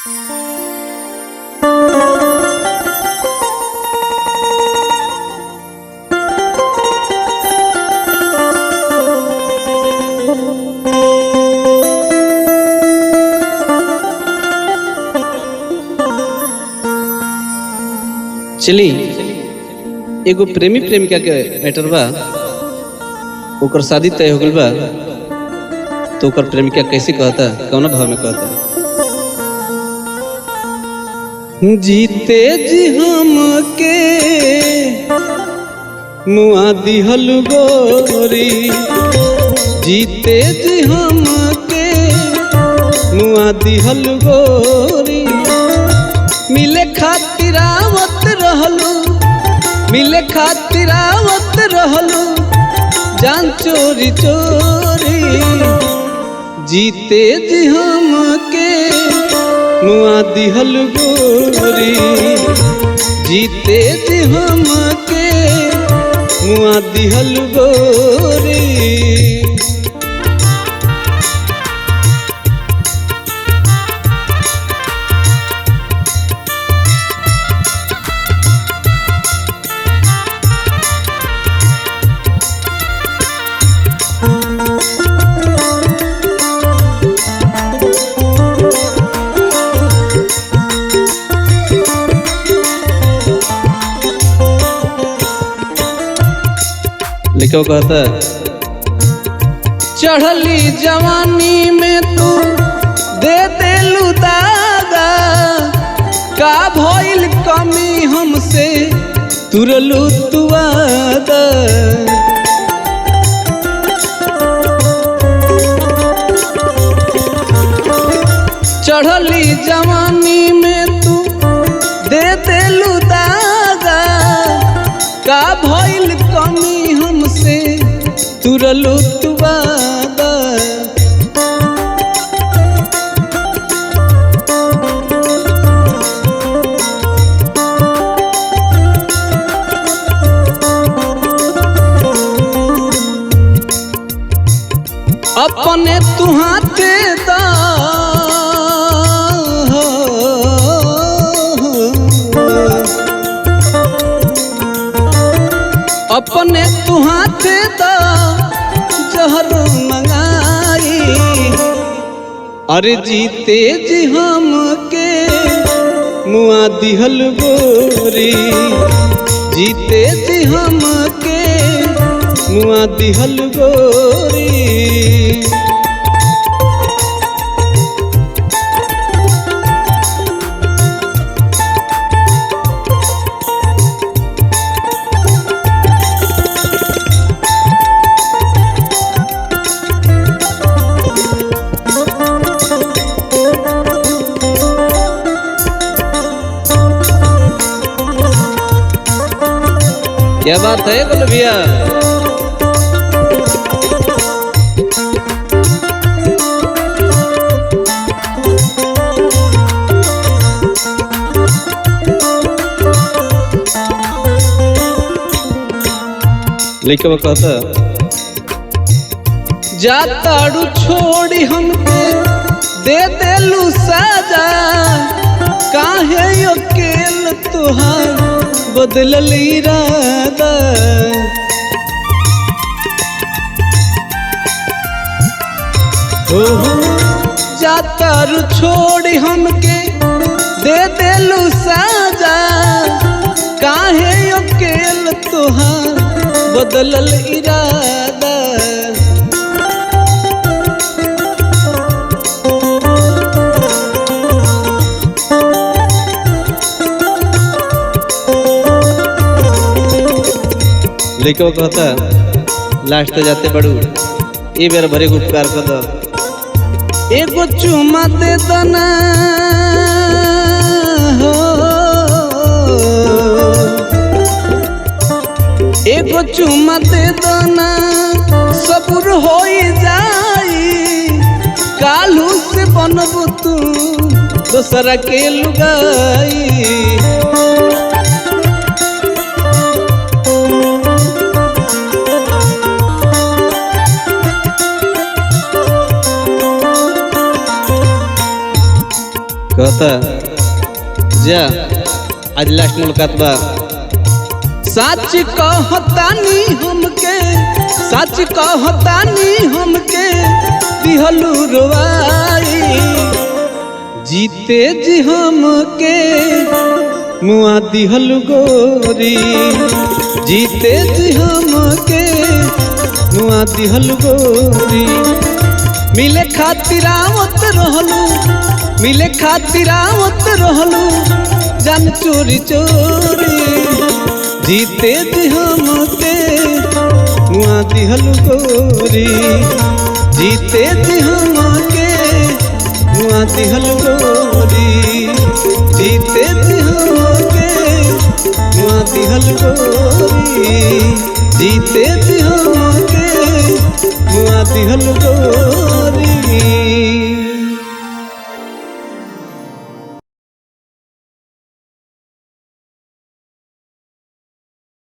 चली एगो प्रेमी प्रेमिका के मैटर बा, ओकर शादी तय हो गल बा तो ओकर प्रेमिका कैसे कहता, कौन भाव में कहता। जीते जी हम के मुआ दिहल गोरी, जीते जी हम के मुआ दिहल गोरी, मिले खातिर आवत रहलू, मिले खातिर आवत रहलू, जान चोरी चोरी। जीते जी हम के मुआ दिहल गोरी, जीते जी हम के मुआ दिहल गोरी। लिखो कहता, चढ़ली जवानी में तू दे देलू दादा, का भइल कमी हमसे तुरलू तू वादा। चढ़ली जवानी में तू दे देलू दादा, का भइल कमी हमसे तुरलू तू वादा। अपने तू हाथे दा, अपने तू हाथे दा जहर मंगाई। अरे जीते जी हम के मुआ दिहल गोरी, जीते जी हम के मुआ दिहल गोरी। क्या बात है बोल भैया। लिखो कहता, जाताड़ू छोड़ी हमके दे देलू साजा, काहे अकेल तुहार बदलल इरादा। हो जातारू छोड़ी हमके दे देलू साजा, काहे अकेल तुहार बदलल इरादा। लिखो कहता, लास्ट तो जाते बड़ू ये बेर भरे उपकार कर दो, एगो चुमा दे दना हो, एगो चुमा दे दना सबूर हो जाई, कालू से बनबू तू दोसरा के लुगाई। कहता जा आज लास्ट मुलाकात बा। सच कहतानी हमके, सच कहतानी हमके दिहलू रोवाई, जीते जी हमके मुआ दिहलू गोरी, जीते जी हमके मुआ दिहलू गोरी। मिले खातिर आवत रहलू, मिले खातिर आवत रहलू जान चोरी चोरी, जीते जी हमके मुआ दिहलू गोरी, जीते जी हमके मुआ दिहलू गोरी, जीते जी हमके मुआ दिहलू गोरी, जीते जी हमके मुआ दिहलू गोरी।